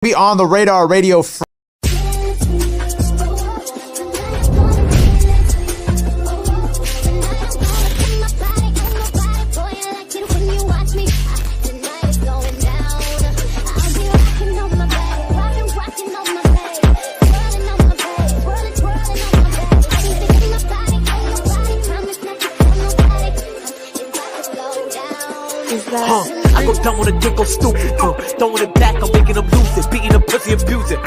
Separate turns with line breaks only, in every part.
Be on the Radar Radio.
I go down with a dick, go stupid, throwing it back, I'm making him lose it, beating him, pussy, abuse it,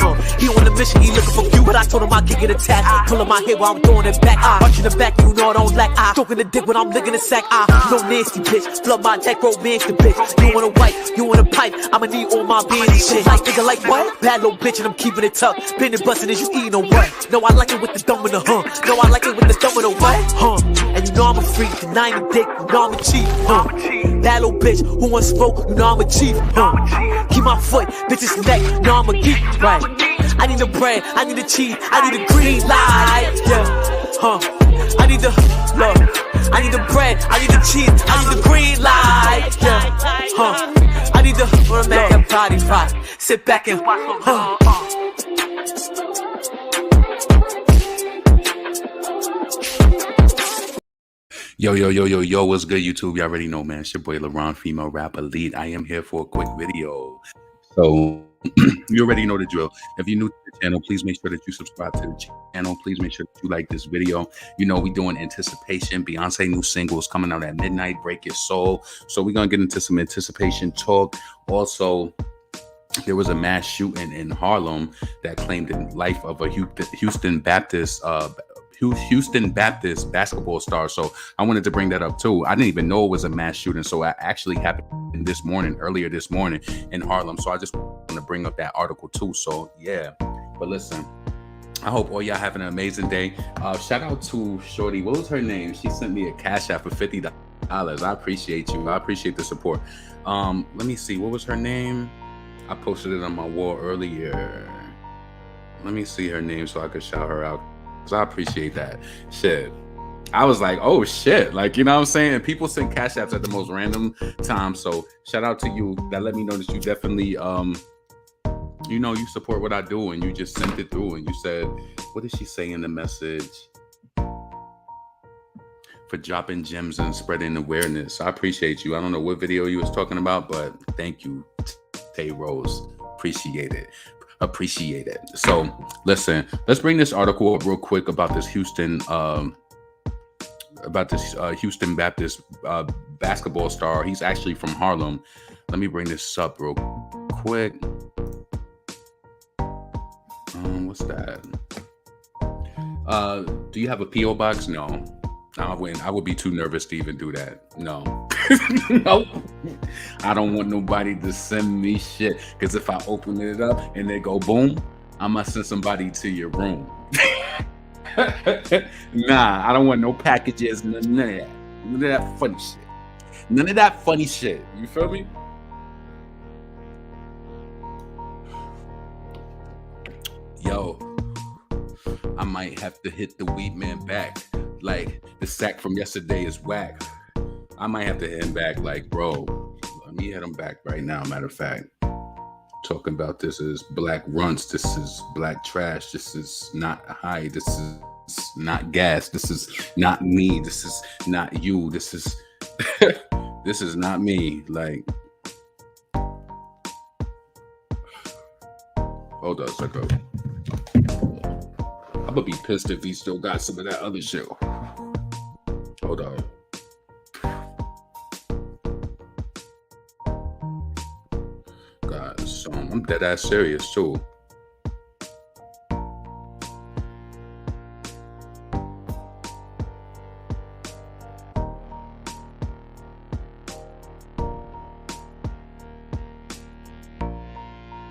he on a mission, he looking for you, but I told him I could get attacked, pulling my hair while I'm throwing it back, watching the back, you know I don't lack, stroking the dick when I'm licking the sack, no nasty bitch, flood my neck, romance the bitch, you want a wife, you want a pipe, I'ma need all my bands and shit, like nigga like what? Bad little bitch and I'm keeping it tough, spinning bustin' as you eating or what? No, I like it with the thumb and the no, I like it with the thumb and the what? And you know I'm a freak, denying the dick, you know I'm a cheat, bad little bitch, who wants smoke, you know I'm a chief, keep my foot, bitch's neck, you know I'm a geek, right? I need the bread, I need the cheese, I need the green light, yeah, I need the, look, I need the bread, I need the cheese, I need the green light, yeah, I need the, wanna make that body rock, sit back and,
Yo, what's good, YouTube? You already know, man. It's your boy, Ron, female rap elite. I am here for a quick video. So, you already know the drill. If you're new to the channel, please make sure that you subscribe to the channel. Please make sure that you like this video. You know, we're doing anticipation. Beyonce new single is coming out at midnight, Break Your Soul. So, we're going to get into some anticipation talk. Also, there was a mass shooting in Harlem that claimed the life of a Houston Baptist basketball star. So I wanted to bring that up too. I didn't even know it was a mass shooting. So it actually happened earlier this morning in Harlem. So I just want to bring up that article too. So yeah, but listen, I hope all y'all have an amazing day. Shout out to Shorty. What was her name? She sent me a cash app for $50. I appreciate you. I appreciate the support. Let me see. What was her name? I posted it on my wall earlier. Let me see her name so I could shout her out. So I appreciate that. Shit. I was like, oh shit. Like, you know what I'm saying? And people send cash apps at the most random time. So shout out to you. That let me know that you definitely you know, you support what I do, and you just sent it through and you said, what did she say in the message? For dropping gems and spreading awareness. I appreciate you. I don't know what video you was talking about, but thank you, Tay Rose. Appreciate it. So listen, let's bring this article up real quick about this Houston Houston Baptist basketball star. He's actually from Harlem. Let me bring this up real quick. What's that? Do you have a PO box? No. I would be too nervous to even do that. No. No. I don't want nobody to send me shit, because if I open it up and they go boom, I'm gonna send somebody to your room. Nah, I don't want no packages, none of that. None of that funny shit. None of that funny shit. You feel me? Yo, I might have to hit the weed man back. Like, the sack from yesterday is whack. I might have to hit him back. Like, bro, let me hit him back right now. Matter of fact, talking about this is black runts. This is black trash. This is not high. This is not gas. This is not me. This is not you. This is this is not me. Like, hold on a second. I'm gonna be pissed if he still got some of that other shit. Hold on. God, so I'm dead ass serious too.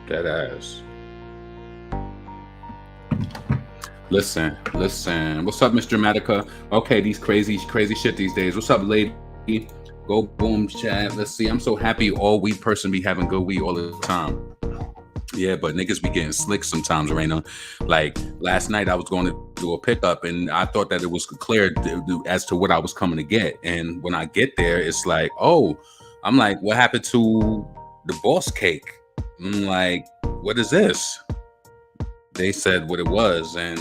Dead ass. Listen. What's up, Miss Dramatica? Okay, these crazy shit these days. What's up, lady? Go boom chat. Let's see. I'm so happy all weed person be having good weed all the time. Yeah, but niggas be getting slick sometimes, Raina. Like last night I was going to do a pickup and I thought that it was clear as to what I was coming to get. And when I get there, it's like, oh, I'm like, what happened to the boss cake? I'm like, what is this? They said what it was, and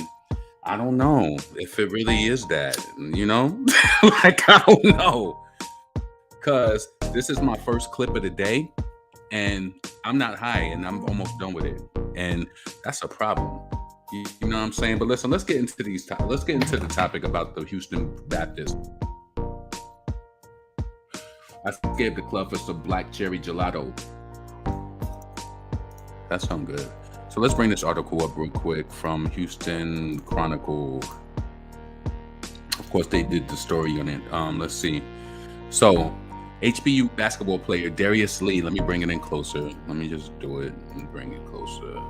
I don't know if it really is that, you know? Like, I don't know. Because this is my first clip of the day, and I'm not high, and I'm almost done with it. And that's a problem. You know what I'm saying? But listen, let's get into let's get into the topic about the Houston Baptist. I gave the club for some black cherry gelato. That sounds good. So let's bring this article up real quick from Houston Chronicle. Of course, they did the story on it. Let's see. So, HBU basketball player Darius Lee. Let me bring it in closer. Let me just do it and bring it closer.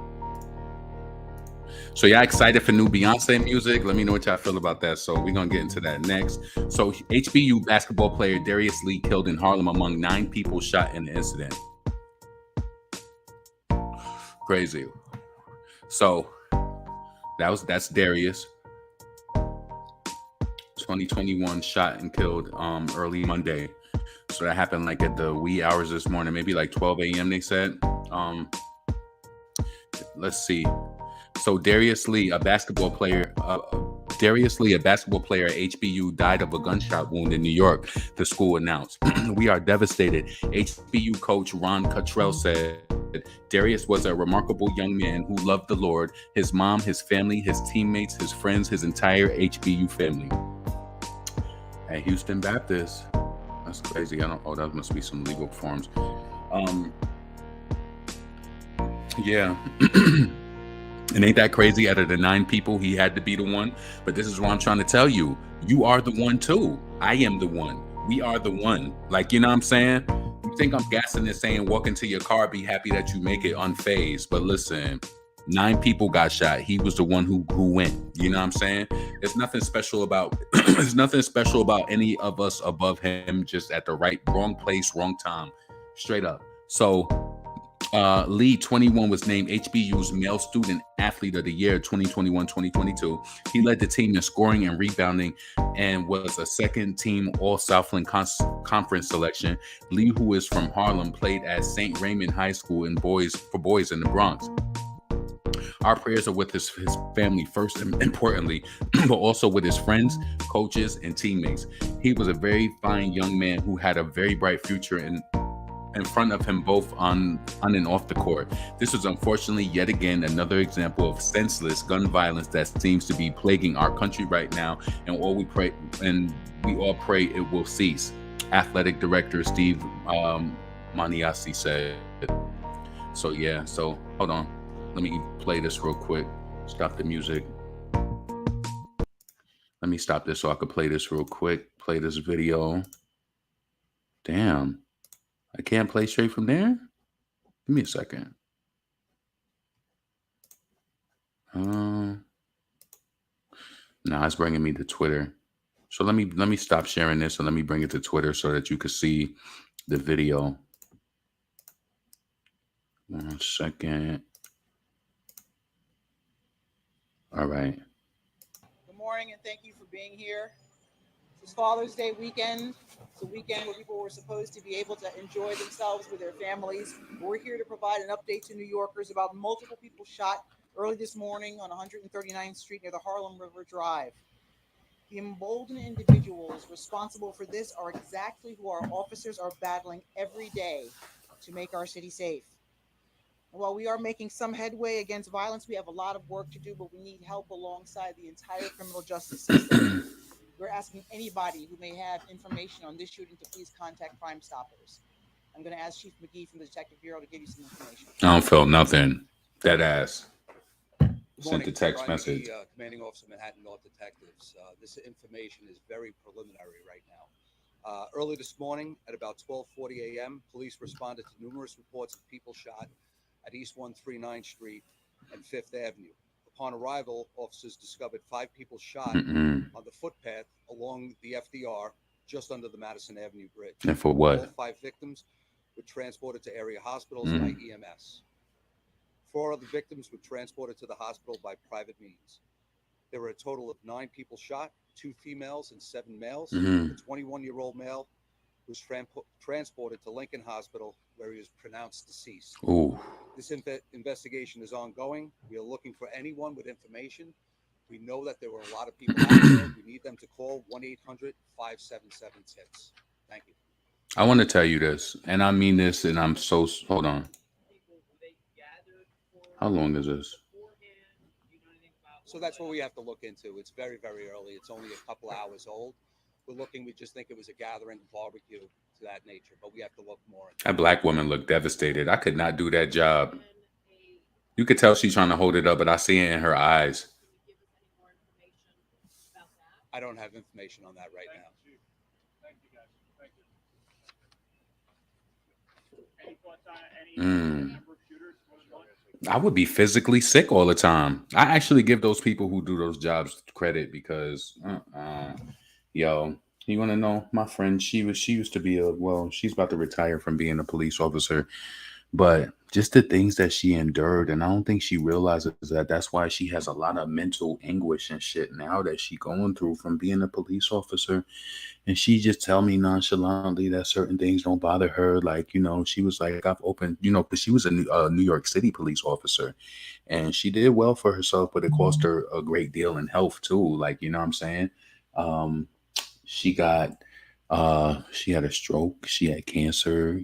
So, y'all excited for new Beyonce music? Let me know what y'all feel about that. So, we're going to get into that next. So, HBU basketball player Darius Lee killed in Harlem among 9 people shot in the incident. Crazy. So, that's Darius. 2021 shot and killed early Monday. So that happened like at the wee hours this morning, maybe like 12 a.m. they said. Let's see. So Darius Lee, a basketball player at HBU, died of a gunshot wound in New York, the school announced. We are devastated. HBU coach Ron Cottrell said Darius was a remarkable young man who loved the Lord, his mom, his family, his teammates, his friends, his entire HBU family. At Houston Baptist. That's crazy. That must be some legal forms. Yeah. And ain't that crazy? Out of the 9 people, he had to be the one. But this is what I'm trying to tell you. You are the one too. I am the one. We are the one. Like, you know what I'm saying? You think I'm gassing this saying walk into your car, be happy that you make it unfazed. But listen, 9 people got shot. He was the one who went. You know what I'm saying? There's nothing special about any of us above him, just at the wrong place, wrong time. Straight up. So Lee, 21, was named HBU's Male Student Athlete of the Year 2021-2022. He led the team in scoring and rebounding and was a second-team All-Southland Conference selection. Lee, who is from Harlem, played at St. Raymond High School for boys in the Bronx. Our prayers are with his family first and importantly, but also with his friends, coaches, and teammates. He was a very fine young man who had a very bright future in front of him, both on and off the court. This is unfortunately yet again another example of senseless gun violence that seems to be plaguing our country right now, and we all pray it will cease. Athletic Director Steve Maniasi said. So yeah, so hold on. Let me play this real quick. Stop the music. Let me stop this so I could play this real quick. Play this video. Damn. I can't play straight from there? Give me a second. Nah, it's bringing me to Twitter. So let me stop sharing this and let me bring it to Twitter so that you can see the video. 1 second. All right.
Good morning, and thank you for being here. It's Father's Day weekend. It's a weekend where people were supposed to be able to enjoy themselves with their families. We're here to provide an update to New Yorkers about multiple people shot early this morning on 139th Street near the Harlem River Drive. The emboldened individuals responsible for this are exactly who our officers are battling every day to make our city safe. While we are making some headway against violence, we have a lot of work to do, but we need help alongside the entire criminal justice system. We're asking anybody who may have information on this shooting to please contact Crime Stoppers. I'm going to ask Chief McGee from the Detective Bureau to give you some information.
I don't feel nothing. That ass.
Sent
a text message.
Commanding Officer Manhattan North Detectives. This information is very preliminary right now. Early this morning at about 12:40 a.m., police responded to numerous reports of people shot at East 139th Street and 5th Avenue. Upon arrival, officers discovered 5 people shot on the footpath along the FDR just under the Madison Avenue Bridge.
And for what?
All 5 victims were transported to area hospitals by EMS. 4 other victims were transported to the hospital by private means. There were a total of 9 people shot, 2 females and 7 males. A 21-year-old male was transported to Lincoln Hospital, where he was pronounced deceased.
Ooh.
This investigation is ongoing. We are looking for anyone with information. We know that there were a lot of people out there. We need them to call 1-800-577-TIPS. Thank you.
I want to tell you this, and I mean this, and I'm so hold on. How long is this?
So that's what we have to look into. It's very, very early. It's only a couple hours old. We're looking. We just think it was a gathering, barbecue to that nature, but we have to look more.
That black woman looked devastated. I could not do that job. You could tell she's trying to hold it up, but I see it in her eyes.
I don't have information on that right now.
I would be physically sick all the time. I actually give those people who do those jobs credit because, yo, you want to know my friend? She used to be she's about to retire from being a police officer, but just the things that she endured, and I don't think she realizes that that's why she has a lot of mental anguish and shit now that she going through from being a police officer. And she just tell me nonchalantly that certain things don't bother her. Like, she was like, I've opened, because she was a New York City police officer and she did well for herself, but it cost her a great deal in health too. Like, you know what I'm saying? She had a stroke. She had cancer,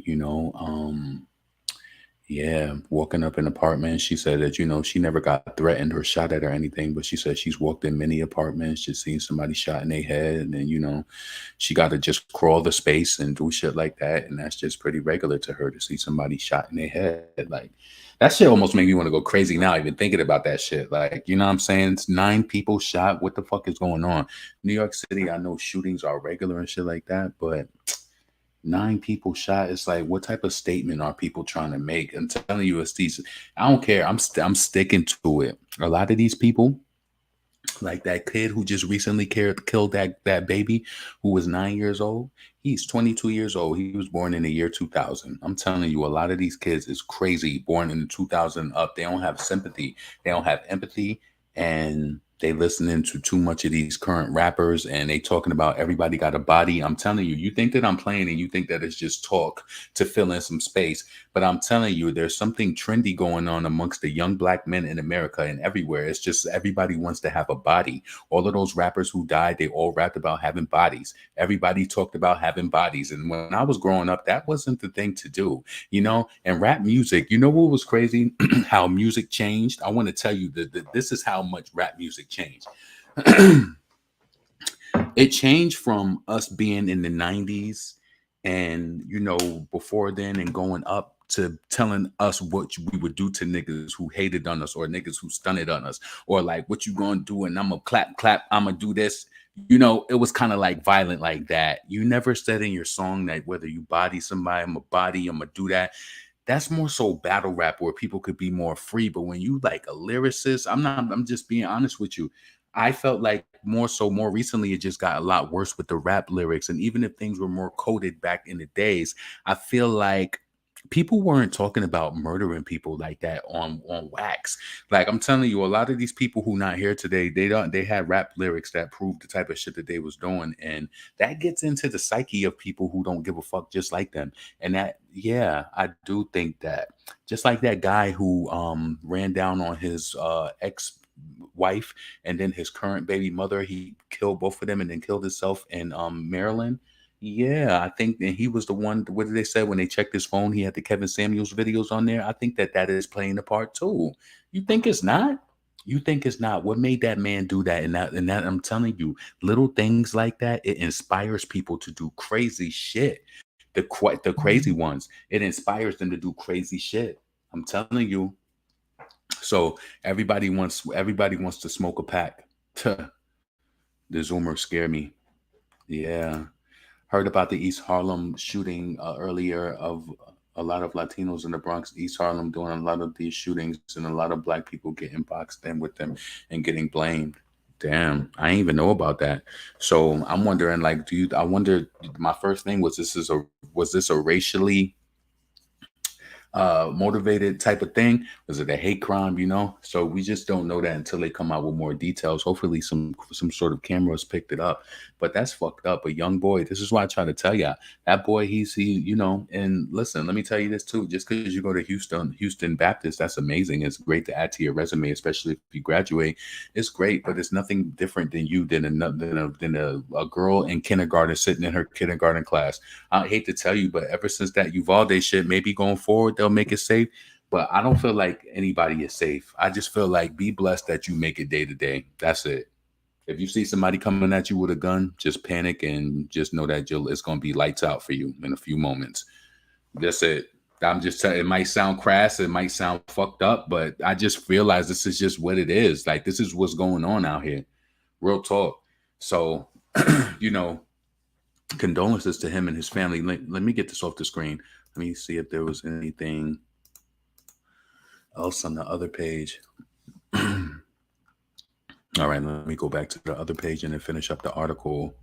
yeah, walking up in apartments. She said that, she never got threatened or shot at or anything, but she said she's walked in many apartments, just seen somebody shot in their head. And then, she got to just crawl the space and do shit like that. And that's just pretty regular to her to see somebody shot in their head. Like, that shit almost made me want to go crazy now, even thinking about that shit. Like, you know what I'm saying? It's 9 people shot. What the fuck is going on? New York City, I know shootings are regular and shit like that, but 9 people shot. It's like, what type of statement are people trying to make? I'm telling you, it's these. I don't care. I'm sticking to it. A lot of these people, like that kid who just recently killed that baby who was 9 years old. He's 22 years old. He was born in the year 2000. I'm telling you, a lot of these kids is crazy. Born in the 2000 up. They don't have sympathy. They don't have empathy, and they listening to too much of these current rappers, and they talking about everybody got a body. I'm telling you, you think that I'm playing and you think that it's just talk to fill in some space. But I'm telling you, there's something trendy going on amongst the young black men in America and everywhere. It's just everybody wants to have a body. All of those rappers who died, they all rapped about having bodies. Everybody talked about having bodies. And when I was growing up, that wasn't the thing to do, and rap music, what was crazy? How music changed. I want to tell you that this is how much rap music changed. It changed from us being in the 90s and before then and going up to telling us what we would do to niggas who hated on us or niggas who stunted on us, or like, what you gonna do, and I'm gonna clap, I'm gonna do this. It was kind of like violent like that. You never said in your song that whether you body somebody, I'm gonna do that. That's more so battle rap where people could be more free. But when you like a lyricist, I'm just being honest with you. I felt like more recently, it just got a lot worse with the rap lyrics. And even if things were more coded back in the days, I feel like people weren't talking about murdering people like that on wax. Like, I'm telling you, a lot of these people who not here today, they had rap lyrics that proved the type of shit that they was doing, and that gets into the psyche of people who don't give a fuck just like them. And that, yeah, I do think that, just like that guy who ran down on his ex wife and then his current baby mother, he killed both of them and then killed himself in Maryland. Yeah, I think that he was the one. What did they say when they checked his phone? He had the Kevin Samuels videos on there. I think that is playing a part too. You think it's not? You think it's not? What made that man do that? And that I'm telling you, little things like that, it inspires people to do crazy shit. The crazy ones, it inspires them to do crazy shit. I'm telling you. So everybody wants to smoke a pack. The Zoomers scare me. Yeah. Heard about the East Harlem shooting earlier of a lot of Latinos in the Bronx, East Harlem, doing a lot of these shootings, and a lot of black people getting boxed in with them and getting blamed. Damn, I didn't even know about that. So I'm wondering, like, my first thing was, was this a racially motivated type of thing? Was it a hate crime? So we just don't know that until they come out with more details. Hopefully some sort of cameras picked it up, but that's fucked up. A young boy, this is why I try to tell ya, that boy, and listen, let me tell you this too. Just because you go to Houston Baptist, that's amazing. It's great to add to your resume, especially if you graduate. It's great, but it's nothing different than you than a girl in kindergarten sitting in her kindergarten class. I hate to tell you, but ever since that Uvalde shit, maybe going forward they'll make it safe. But I don't feel like anybody is safe. I just feel like be blessed that you make it day to day. That's it. If you see somebody coming at you with a gun, just panic and just know that it's going to be lights out for you in a few moments. That's it. I'm just telling. It might sound crass, it might sound fucked up, but I just realize this is just what it is. Like this is what's going on out here. Real talk. So, you know, condolences to him and his family. Let me get this off the screen. Let me see if there was anything else on the other page. All right, let me go back to the other page and then finish up the article.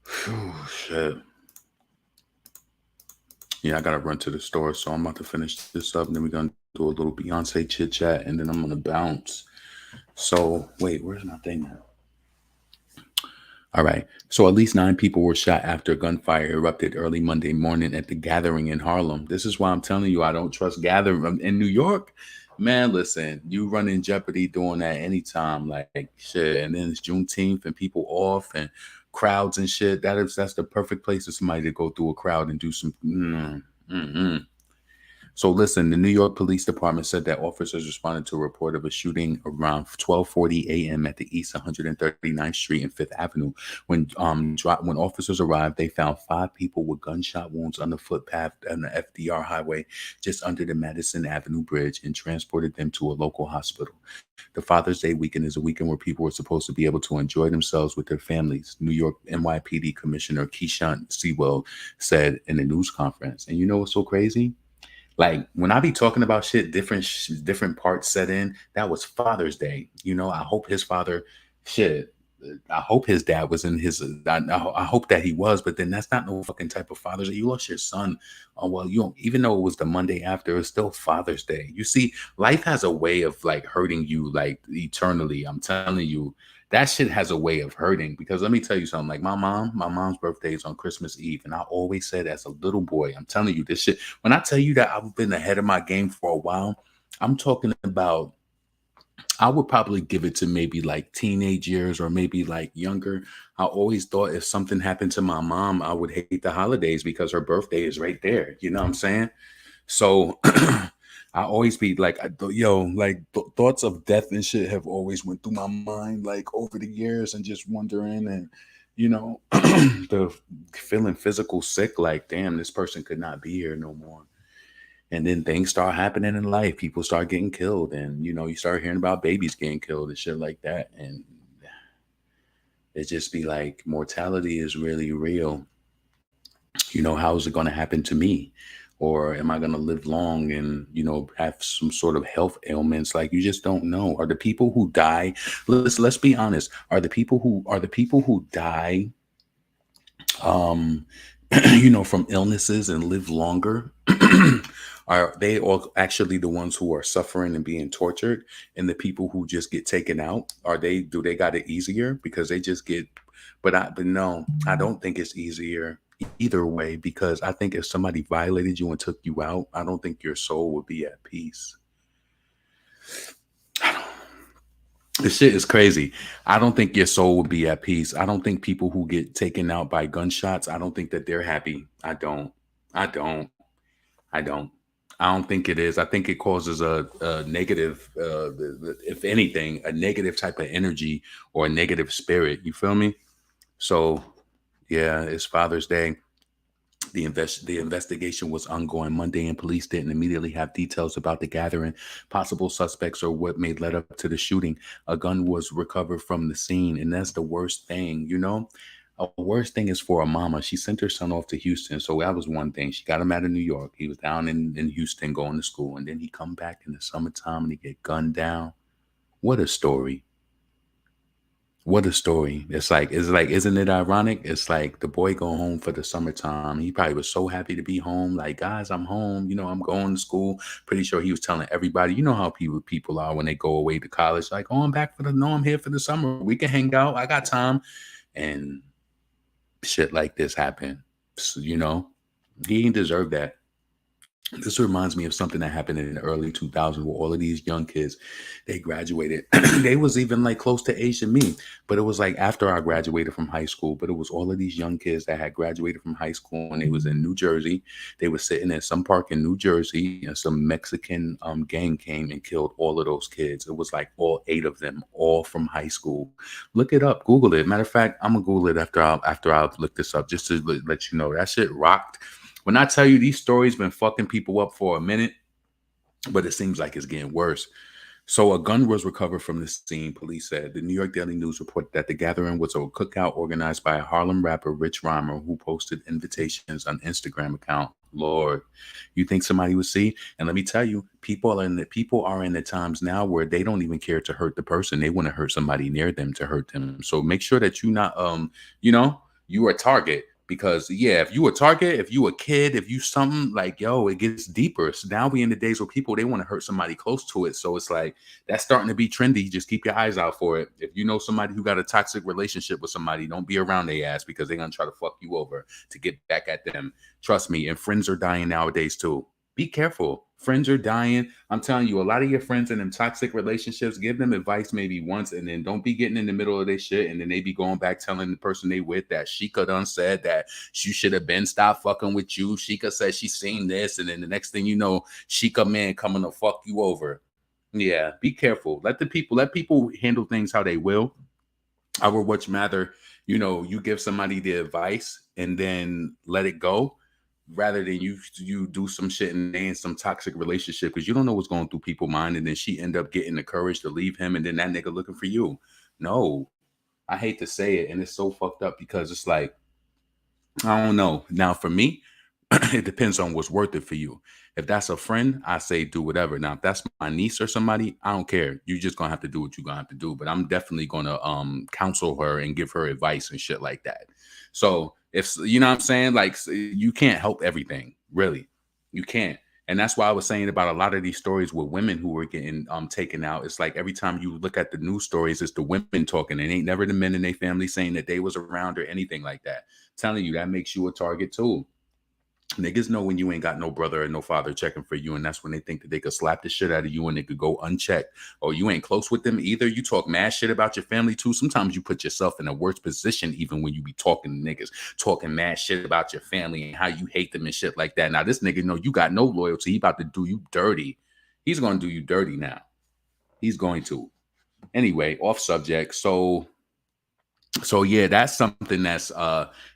Whew, shit. Yeah, I gotta run to the store, so I'm about to finish this up, and then we're gonna do a little Beyonce chit chat, and then I'm gonna bounce. So wait, where's my thing now? All right. So at least 9 people were shot after gunfire erupted early Monday morning at the Gathering in Harlem. This is why I'm telling you I don't trust Gathering in New York. Man, listen, you run in jeopardy doing that anytime, like shit. And then it's Juneteenth and people off and crowds and shit. That's the perfect place for somebody to go through a crowd and do some. So listen, the New York Police Department said that officers responded to a report of a shooting around 12:40 a.m. at the East 139th Street and 5th Avenue. When officers arrived, they found 5 people with gunshot wounds on the footpath on the FDR highway just under the Madison Avenue Bridge and transported them to a local hospital. The Father's Day weekend is a weekend where people are supposed to be able to enjoy themselves with their families, New York NYPD Commissioner Keishant Sewell said in a news conference. And you know what's so crazy? Like when I be talking about shit, different parts set in. That was Father's Day. I hope his father, shit. I hope his dad was in his. I hope that he was, but then that's not no fucking type of Father's Day. You lost your son. Oh well, you don't. Even though it was the Monday after, it's still Father's Day. You see, life has a way of like hurting you like eternally. I'm telling you. That shit has a way of hurting because let me tell you something. Like my mom's birthday is on Christmas Eve. And I always said as a little boy, I'm telling you this shit. When I tell you that I've been ahead of my game for a while, I'm talking about, I would probably give it to maybe like teenage years or maybe like younger. I always thought if something happened to my mom, I would hate the holidays because her birthday is right there. You know what I'm saying? So I always be like, thoughts of death and shit have always went through my mind, like over the years, and just wondering, and the feeling physical sick, like damn, this person could not be here no more. And then things start happening in life. People start getting killed, and you start hearing about babies getting killed and shit like that, and it just be like mortality is really real. How is it going to happen to me? Or am I going to live long and, have some sort of health ailments? Like you just don't know. Are the people who die, let's be honest, are the people who die, from illnesses and live longer, are they all actually the ones who are suffering and being tortured? And the people who just get taken out, do they got it easier because they just get, but no, I don't think it's easier either way, because I think if somebody violated you and took you out, I don't think your soul would be at peace. This shit is crazy. I don't think your soul would be at peace. I don't think people who get taken out by gunshots, I don't think that they're happy. I don't think it is. I think it causes a negative, if anything, a negative type of energy or a negative spirit. You feel me? So yeah, it's Father's Day. The investigation was ongoing Monday, and police didn't immediately have details about the gathering, possible suspects, or what may led up to the shooting. A gun was recovered from the scene, and that's the worst thing, A worst thing is for a mama. She sent her son off to Houston, so that was one thing. She got him out of New York. He was down in Houston going to school, and then he come back in the summertime and he get gunned down. What a story. What a story. It's like, isn't it ironic? It's like the boy go home for the summertime. He probably was so happy to be home. Like, guys, I'm home. I'm going to school. Pretty sure he was telling everybody, you know how people are when they go away to college. Like, oh, I'm back for no, I'm here for the summer. We can hang out. I got time. And shit like this happened. So, he ain't deserve that. This reminds me of something that happened in the early 2000s where all of these young kids, they graduated. They was even like close to age than me, but it was like after I graduated from high school. But it was all of these young kids that had graduated from high school and they was in New Jersey. They were sitting in some park in New Jersey and some Mexican gang came and killed all of those kids. It was like all 8 of them, all from high school. Look it up, Google it. Matter of fact, I'm gonna Google it after I look this up just to let you know that shit rocked. When I tell you these stories been fucking people up for a minute, but it seems like it's getting worse. So a gun was recovered from the scene, police said. The New York Daily News reported that the gathering was a cookout organized by a Harlem rapper, Rich Rhymer, who posted invitations on Instagram account. Lord, you think somebody would see? And let me tell you, people are in the times now where they don't even care to hurt the person. They want to hurt somebody near them to hurt them. So make sure that you not you are a target. Because yeah, if you a target, if you a kid, if you something like, yo, it gets deeper. So now we in the days where people, they want to hurt somebody close to it. So it's like, that's starting to be trendy. Just keep your eyes out for it. If you know somebody who got a toxic relationship with somebody, don't be around their ass because they're going to try to fuck you over to get back at them. Trust me. And friends are dying nowadays too. Be careful. Friends are dying. I'm telling you, a lot of your friends in them toxic relationships, give them advice maybe once and then don't be getting in the middle of their shit. And then they be going back telling the person they with that Sheikah done said that she should have been stopped fucking with you. Sheikah said she seen this. And then the next thing you know, Sheikah man coming to fuck you over. Yeah, be careful. Let people handle things how they will. I would much rather, you give somebody the advice and then let it go rather than you do some shit and they in some toxic relationship because you don't know what's going through people's mind and then she end up getting the courage to leave him and then that nigga looking for you. No, I hate to say it and it's so fucked up because it's like, I don't know. Now for me, it depends on what's worth it for you. If that's a friend, I say do whatever. Now, if that's my niece or somebody, I don't care. You just gonna have to do what you're gonna have to do. But I'm definitely gonna counsel her and give her advice and shit like that. So if you know what I'm saying, like you can't help everything, really. You can't. And that's why I was saying about a lot of these stories with women who were getting taken out. It's like every time you look at the news stories, it's the women talking. It ain't never the men in their family saying that they was around or anything like that. Telling you that makes you a target too. Niggas know when you ain't got no brother or no father checking for you, and that's when they think that they could slap the shit out of you and they could go unchecked. Or you ain't close with them either. You talk mad shit about your family too. Sometimes you put yourself in a worse position even when you be talking to niggas, talking mad shit about your family and how you hate them and shit like that. Now this nigga know you got no loyalty. He about to do you dirty. He's gonna do you dirty now. He's going to. Anyway, off subject. So yeah, that's something that's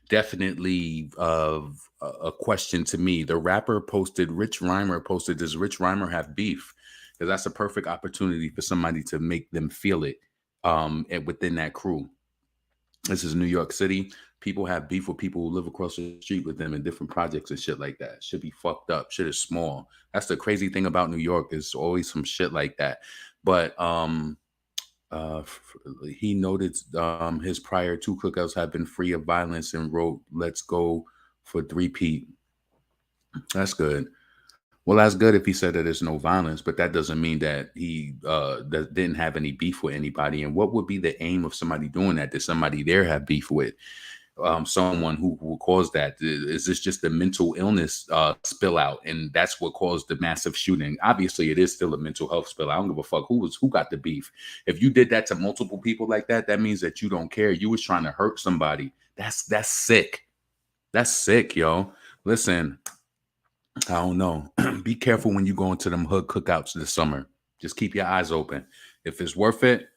definitely a question to me. The rapper posted, Rich Rhymer posted, does Rich Rhymer have beef? Because that's a perfect opportunity for somebody to make them feel it and within that crew. This is New York City. People have beef with people who live across the street with them in different projects and shit like that. Should be fucked up. Shit is small. That's the crazy thing about New York. Is always some shit like that. But he noted his prior 2 cookouts have been free of violence and wrote, "Let's go for 3-peat." That's good. Well, that's good if he said that there's no violence, but that doesn't mean that he that didn't have any beef with anybody. And what would be the aim of somebody doing that? Did somebody there have beef with someone who caused that? Is this just a mental illness spill out, and that's what caused the massive shooting? Obviously, it is still a mental health spill. I don't give a fuck who got the beef. If you did that to multiple people like that, that means that you don't care. You was trying to hurt somebody. That's sick. That's sick, yo. Listen, I don't know. Be careful when you go into them hood cookouts this summer. Just keep your eyes open. If it's worth it,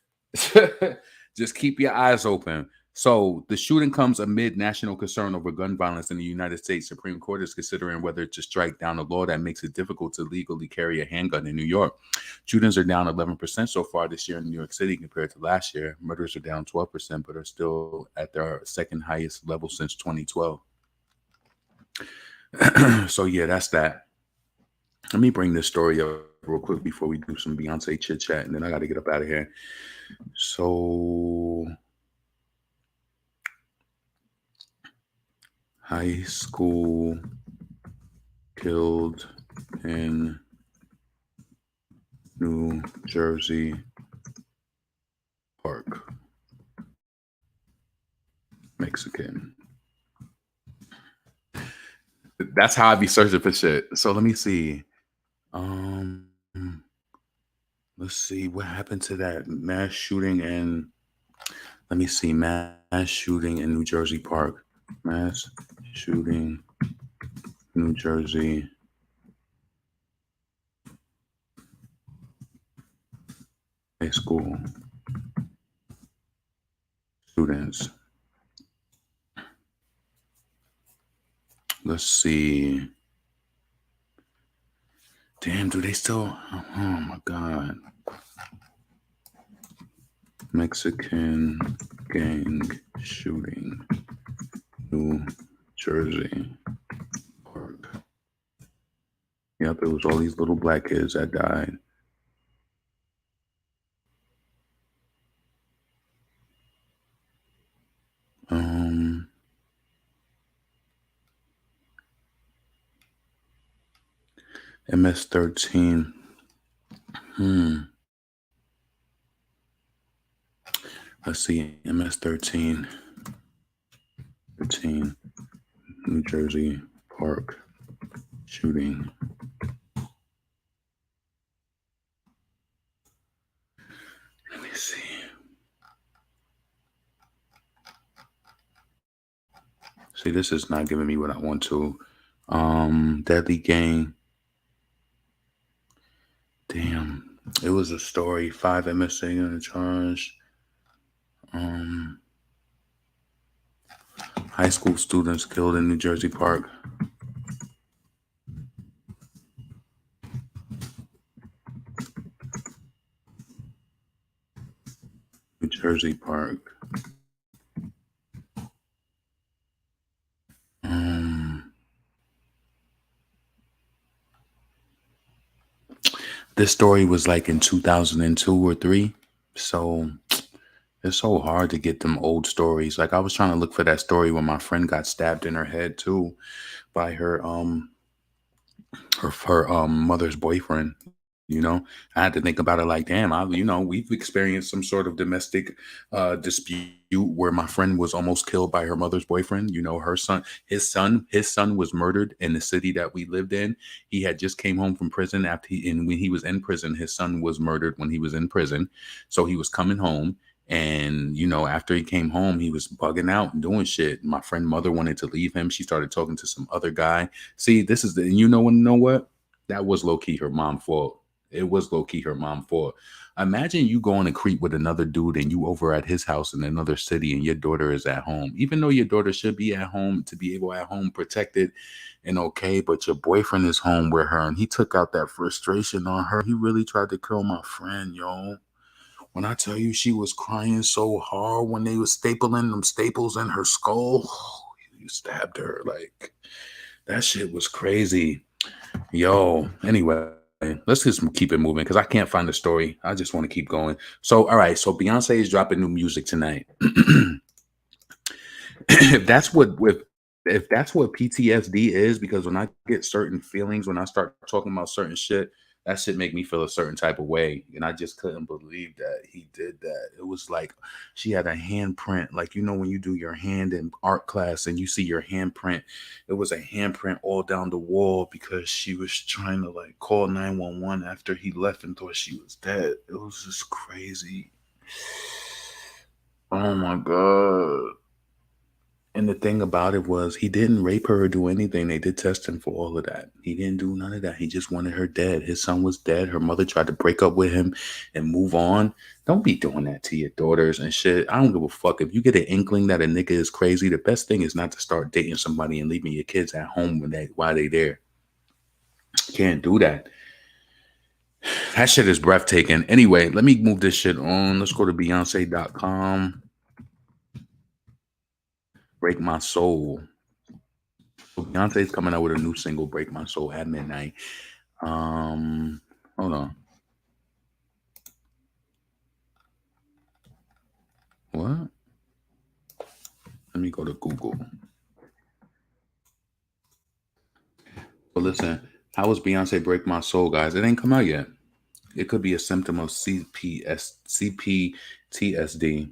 just keep your eyes open. So the shooting comes amid national concern over gun violence in the United States. Supreme Court is considering whether to strike down a law that makes it difficult to legally carry a handgun in New York. Shootings are down 11% so far this year in New York City compared to last year. Murders are down 12%, but are still at their second highest level since 2012. So yeah, that's that. Let me bring this story up real quick before we do some Beyonce chit chat, and then I got to get up out of here. So high school killed in New Jersey park. Mexican. That's how I be searching for shit. So let me see. Um, let's see what happened to that mass shooting in. Let me see, mass shooting in New Jersey park. Mass shooting, New Jersey. High school students. Let's see. Damn, do they still? Oh my God. Mexican gang shooting, New Jersey park. Yep, it was all these little black kids that died. MS-13. Let's see, MS-13. 13, New Jersey park shooting. Let me see. See, this is not giving me what I want to. Deadly gang. Damn. It was a story. 5 MSA on the charge. High school students killed in New Jersey park. New Jersey park. This story was like in 2002 or 3. So it's so hard to get them old stories. Like I was trying to look for that story when my friend got stabbed in her head too by her mother's boyfriend. You know, I had to think about it like, damn, we've experienced some sort of domestic dispute where my friend was almost killed by her mother's boyfriend. You know, his son was murdered in the city that we lived in. He had just came home from prison and when he was in prison, his son was murdered when he was in prison. So he was coming home. And, you know, after he came home, he was bugging out and doing shit. My friend mother wanted to leave him. She started talking to some other guy. See, this is you know what? That was low key her mom's fault. It was low key her mom's fault. Imagine you going to creep with another dude and you over at his house in another city and your daughter is at home. Even though your daughter should be at home to be able at home protected and okay, but your boyfriend is home with her and he took out that frustration on her. He really tried to kill my friend, yo. When I tell you she was crying so hard when they was stapling them staples in her skull, you stabbed her. Like, that shit was crazy. Yo, anyway, let's just keep it moving because I can't find the story. I just want to keep going. So, all right. So Beyonce is dropping new music tonight. if that's what with if that's what PTSD is, because when I get certain feelings, when I start talking about certain shit, that shit make me feel a certain type of way. And I just couldn't believe that he did that. It was like she had a handprint, like you know when you do your hand in art class and you see your handprint, it was a handprint all down the wall because she was trying to like call 911 after he left and thought she was dead. It was just crazy. Oh my God. And the thing about it was he didn't rape her or do anything. They did test him for all of that. He didn't do none of that. He just wanted her dead. His son was dead. Her mother tried to break up with him and move on. Don't be doing that to your daughters and shit. I don't give a fuck. If you get an inkling that a nigga is crazy, the best thing is not to start dating somebody and leaving your kids at home while they there. Can't do that. That shit is breathtaking. Anyway, let me move this shit on. Let's go to Beyonce.com. Break My Soul. So Beyonce's coming out with a new single, Break My Soul, at midnight. Hold on. What? Let me go to Google. But listen, how was Beyonce Break My Soul, guys? It ain't come out yet. It could be a symptom of CPTSD.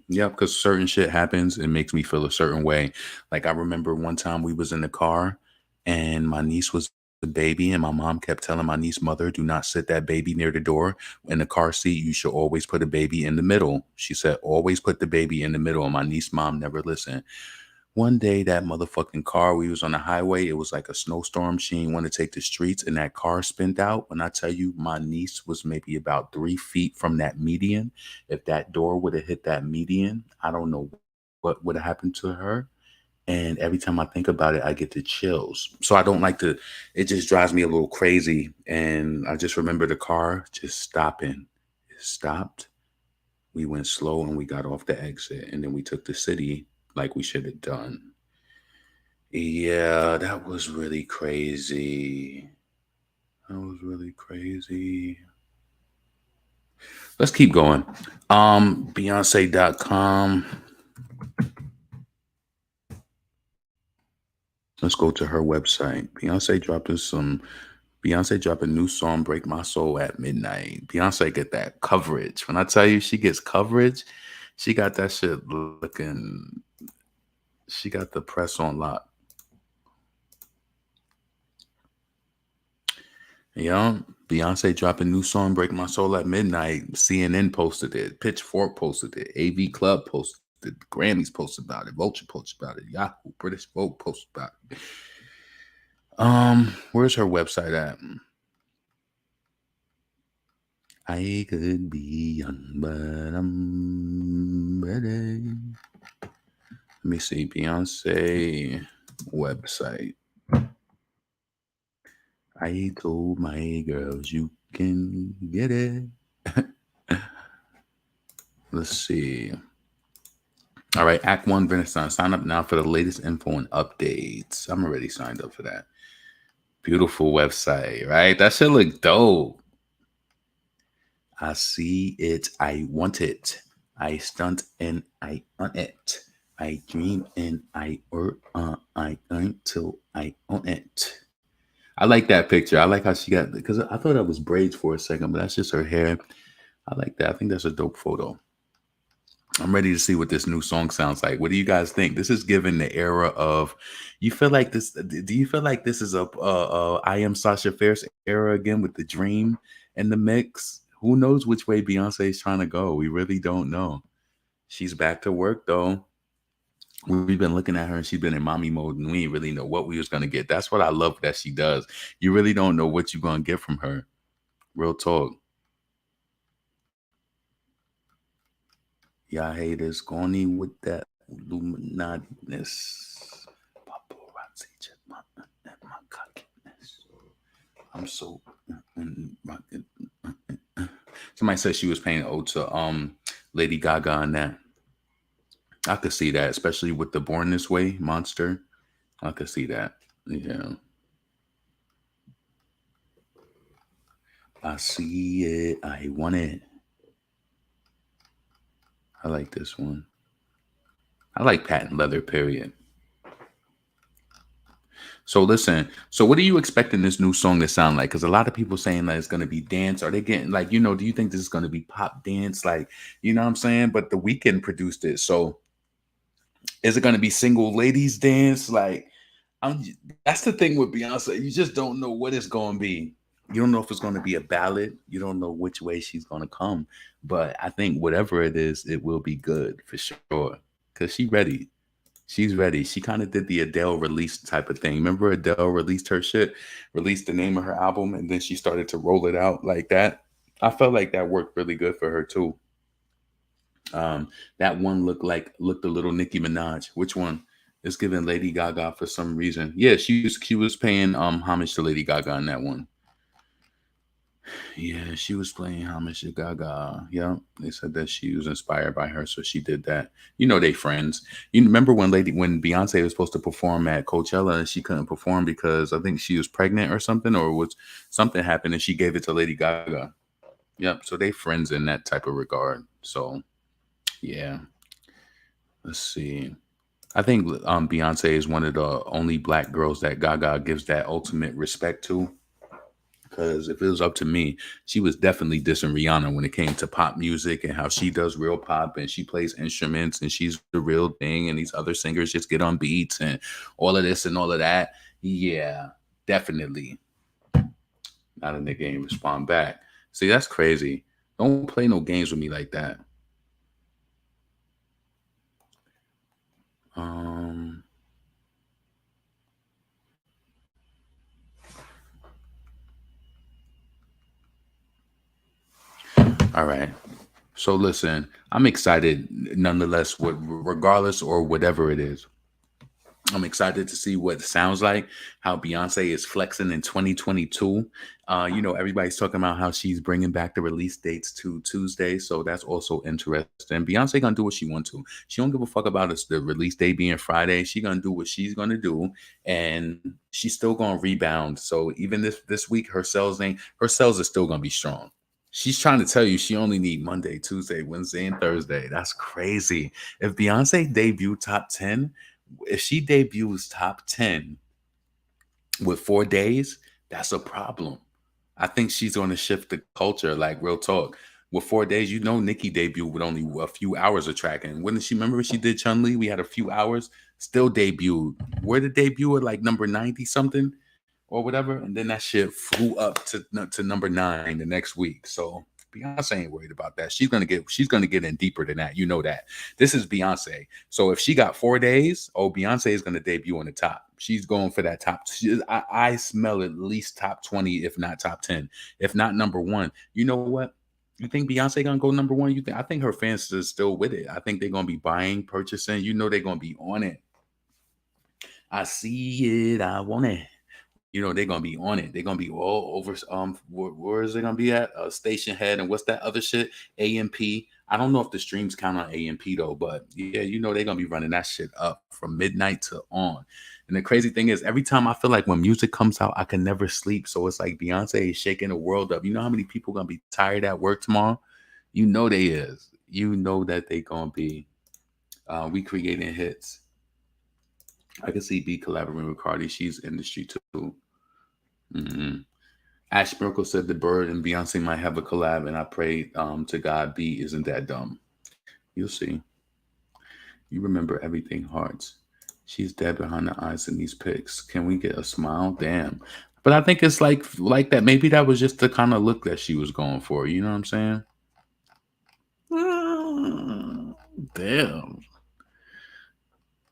Yeah, because certain shit happens. It makes me feel a certain way. Like I remember one time we was in the car and my niece was a baby and my mom kept telling my niece mother, do not sit that baby near the door. In the car seat, you should always put a baby in the middle. She said, always put the baby in the middle. And my niece mom never listened. One day, that motherfucking car, we was on the highway. It was like a snowstorm. She didn't want to take the streets, and that car spinned out. When I tell you, my niece was maybe about 3 feet from that median. If that door would have hit that median, I don't know what would have happened to her. And every time I think about it, I get the chills. So I don't like to, it just drives me a little crazy. And I just remember the car just stopping. It stopped. We went slow and we got off the exit. And then we took the city like we should have done. Yeah, that was really crazy. That was really crazy. Let's keep going. Beyonce.com. Let's go to her website. Beyonce dropped a new song, Break My Soul, at midnight. Beyonce get that coverage. When I tell you she gets coverage, she got that shit looking, she got the press on lock. Yeah, Beyonce dropped a new song, Break My Soul, at midnight. CNN posted it. Pitchfork posted it. AV Club posted it. Grammys posted about it. Vulture posted about it. Yahoo, British Vogue posted about it. Where's her website at? I could be young, but I'm ready. Let me see. Beyonce website. I told my girls you can get it. Let's see. All right, Act 1 Renaissance. Sign up now for the latest info and updates. I'm already signed up for that. Beautiful website, right? That should look dope. I see it. I want it. I stunt and I on it. I dream and I earn till I own it. I like that picture. I like how she got, because I thought that was braids for a second, but that's just her hair. I like that. I think that's a dope photo. I'm ready to see what this new song sounds like. What do you guys think? This is given the era of, you feel like this, do you feel like this is a I Am Sasha Fierce era again with the dream and the mix? Who knows which way Beyonce is trying to go? We really don't know. She's back to work though. We've been looking at her and she's been in mommy mode and we didn't really know what we was going to get. That's what I love that she does. You really don't know what you're going to get from her. Real talk. Y'all haters going with that Illuminati-ness. Paparazzi check my cockiness. I'm so somebody said she was paying ode to Lady Gaga on that. I could see that, especially with the Born This Way monster. I could see that. Yeah. I see it. I want it. I like this one. I like patent leather, period. So listen, so what are you expecting this new song to sound like? Because a lot of people saying that it's going to be dance. Are they getting like, do you think this is going to be pop dance? Like, you know what I'm saying? But The Weeknd produced it. So is it going to be single ladies dance? Like, that's the thing with Beyonce. You just don't know what it's going to be. You don't know if it's going to be a ballad. You don't know which way she's going to come. But I think whatever it is, it will be good for sure. Because she's ready. She's ready. She kind of did the Adele release type of thing. Remember Adele released her shit, released the name of her album, and then she started to roll it out like that. I felt like that worked really good for her too. That one looked a little Nicki Minaj. Which one? It's giving Lady Gaga for some reason. Yeah, she was paying homage to Lady Gaga on that one. Yeah, she was playing homage to Gaga. Yeah, they said that she was inspired by her, so she did that. They friends. You remember when Beyonce was supposed to perform at Coachella and she couldn't perform because I think she was pregnant or something, or was something happened and she gave it to Lady Gaga. Yep, so they friends in that type of regard. So, yeah. Let's see. I think Beyonce is one of the only black girls that Gaga gives that ultimate respect to. Because if it was up to me, she was definitely dissing Rihanna when it came to pop music and how she does real pop and she plays instruments and she's the real thing. And these other singers just get on beats and all of this and all of that. Yeah, definitely. Not a nigga ain't respond back. See, that's crazy. Don't play no games with me like that. Um, all right. So listen, I'm excited nonetheless, regardless or whatever it is. I'm excited to see what it sounds like, how Beyonce is flexing in 2022. Everybody's talking about how she's bringing back the release dates to Tuesday, so that's also interesting. Beyonce gonna do what she want to. She don't give a fuck about the release date being Friday. She gonna do what she's gonna do, and she's still gonna rebound. So even this week, her sales are still gonna be strong. She's trying to tell you she only need Monday, Tuesday, Wednesday, and Thursday. That's crazy. If Beyonce debut top 10, if she debuts top 10 with 4 days, that's a problem. I think she's going to shift the culture, like real talk. With 4 days, Nicki debuted with only a few hours of tracking. When she remember when she did Chun-Li, we had a few hours, still debuted. Where did debut at like number 90 something or whatever? And then that shit flew up to number 9 the next week. So Beyonce ain't worried about that. She's gonna get in deeper than that. You know that. This is Beyonce. So if she got 4 days, Beyonce is gonna debut on the top. She's going for that top. I smell at least top 20, if not top 10, if not number one. You know what? You think Beyonce gonna go number one? I think her fans are still with it. I think they're gonna be buying, purchasing. They're gonna be on it. I see it. I want it. They're gonna be on it. They're gonna be all over. Where is it gonna be at? Station Head and what's that other shit? AMP. I don't know if the streams count on AMP though, but yeah, they're gonna be running that shit up from midnight to on. And the crazy thing is, every time I feel like when music comes out, I can never sleep. So it's like Beyonce is shaking the world up. You know how many people gonna be tired at work tomorrow? They is. That they gonna be recreating hits. I can see B collaborating with Cardi. She's industry too. Mm-hmm. Ash Miracle said the Bird and Beyonce might have a collab, and I pray to God B isn't that dumb. You'll see. You remember everything, hearts. She's dead behind the eyes in these pics. Can we get a smile? Damn. But I think it's like that. Maybe that was just the kind of look that she was going for. You know what I'm saying? Damn.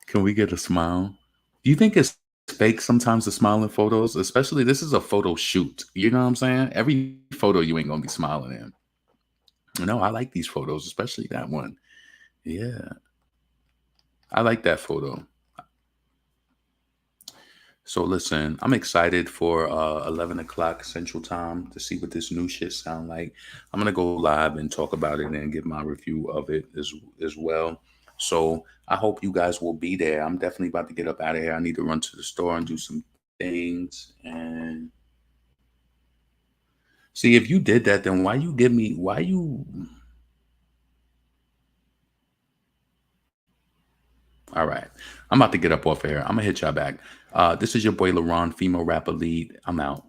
Can we get a smile? Do you think it's fake sometimes the smiling photos? Especially this is a photo shoot. You know what I'm saying? Every photo you ain't gonna be smiling in. I like these photos, especially that one. Yeah. I like that photo. So listen, I'm excited for 11 o'clock Central Time to see what this new shit sound like. I'm gonna go live and talk about it and give my review of it as well. So I hope you guys will be there. I'm definitely about to get up out of here. I need to run to the store and do some things. And see, if you did that, then why you? All right. I'm about to get up off of here. I'm gonna hit y'all back. This is your boy LaRon, female rapper lead. I'm out.